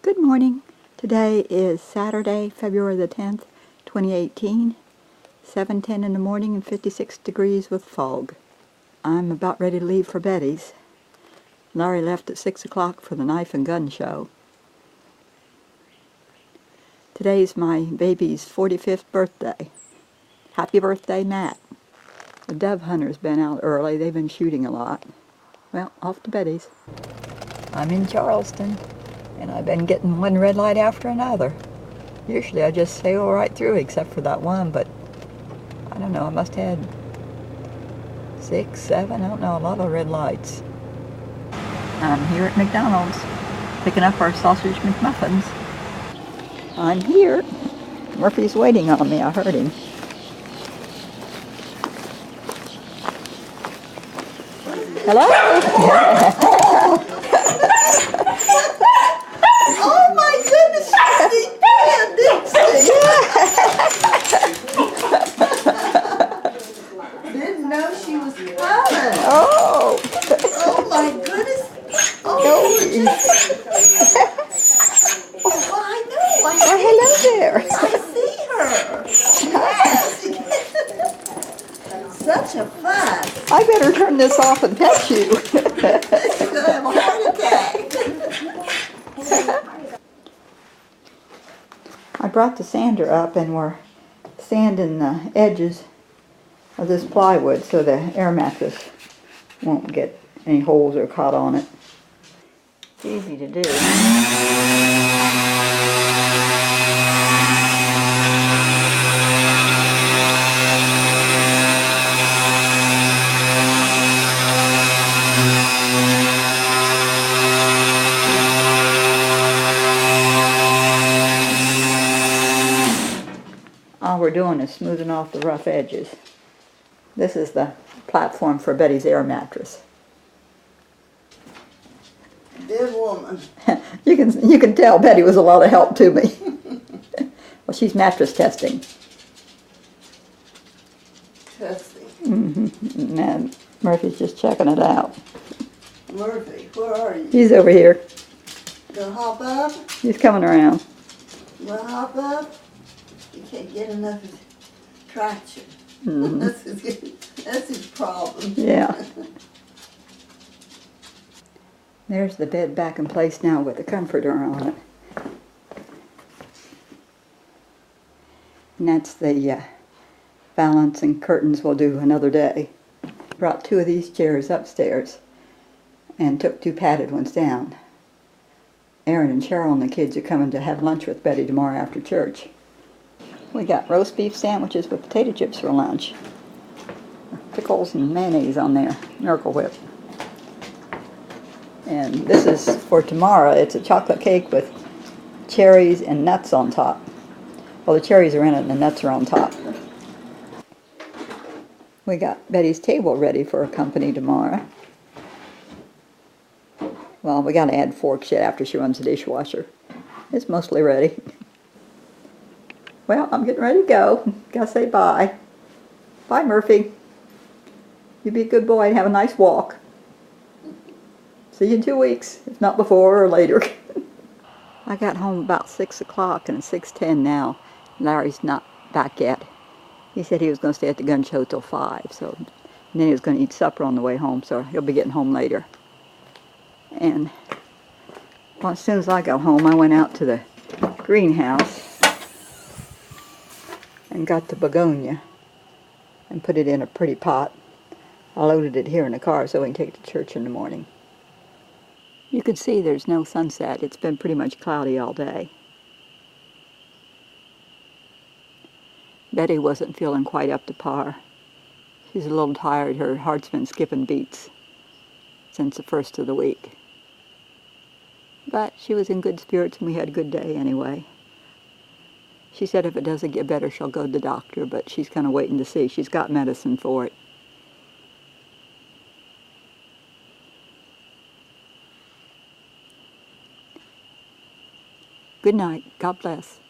Good morning. Today is Saturday, February the 10th, 2018, 7:10 in the morning and 56 degrees with fog. I'm about ready to leave for Betty's. Larry left at 6 o'clock for the knife and gun show. Today's my baby's 45th birthday. Happy birthday, Matt. The dove hunter's been out early. They've been shooting a lot. Well, off to Betty's. I'm in Charleston, and I've been getting one red light after another. Usually I just sail right through except for that one, but I don't know, I must have had 6, 7, I don't know, a lot of red lights. I'm here at McDonald's, picking up our sausage McMuffins. I'm here. Murphy's waiting on me, I heard him. Hello? Oh my goodness, she did, didn't she? Didn't know she was coming. Oh! Oh my goodness. Oh, well, I know. Hello there. I see her. Yes. Such a fuss. I better turn this off and pet you. She's going to have a heart attack. I brought the sander up and we're sanding the edges of this plywood so the air mattress won't get any holes or caught on it. It's easy to do. All we're doing is smoothing off the rough edges. This is the platform for Betty's air mattress. Good woman. You can tell Betty was a lot of help to me. Well, she's mattress testing. Testing. Mm-hmm. And Murphy's just checking it out. Murphy, where are you? He's over here. Gonna hop up? He's coming around. Gonna hop up? You can't get enough traction. Mm-hmm. That's his problem. Yeah. There's the bed back in place now with the comforter on it. And that's the valance and curtains we'll do another day. Brought 2 of these chairs upstairs and took 2 padded ones down. Aaron and Cheryl and the kids are coming to have lunch with Betty tomorrow after church. We got roast beef sandwiches with potato chips for lunch. Pickles and mayonnaise on there, Miracle Whip. And this is for tomorrow. It's a chocolate cake with cherries and nuts on top. Well, the cherries are in it and the nuts are on top. We got Betty's table ready for company tomorrow. Well, we got to add forks yet after she runs the dishwasher. It's mostly ready. Well, I'm getting ready to go. Gotta say bye. Bye, Murphy. You be a good boy and have a nice walk. See you in 2 weeks, if not before or later. I got home about 6 o'clock and it's 6:10 now. Larry's not back yet. He said he was going to stay at the gun show till 5, and then he was going to eat supper on the way home, so he'll be getting home later. And well, as soon as I got home, I went out to the greenhouse and got the begonia and put it in a pretty pot. I loaded it here in the car so we can take it to church in the morning. You can see there's no sunset. It's been pretty much cloudy all day. Betty wasn't feeling quite up to par. She's a little tired. Her heart's been skipping beats since the first of the week. But she was in good spirits and we had a good day anyway. She said if it doesn't get better, she'll go to the doctor, but she's kind of waiting to see. She's got medicine for it. Good night. God bless.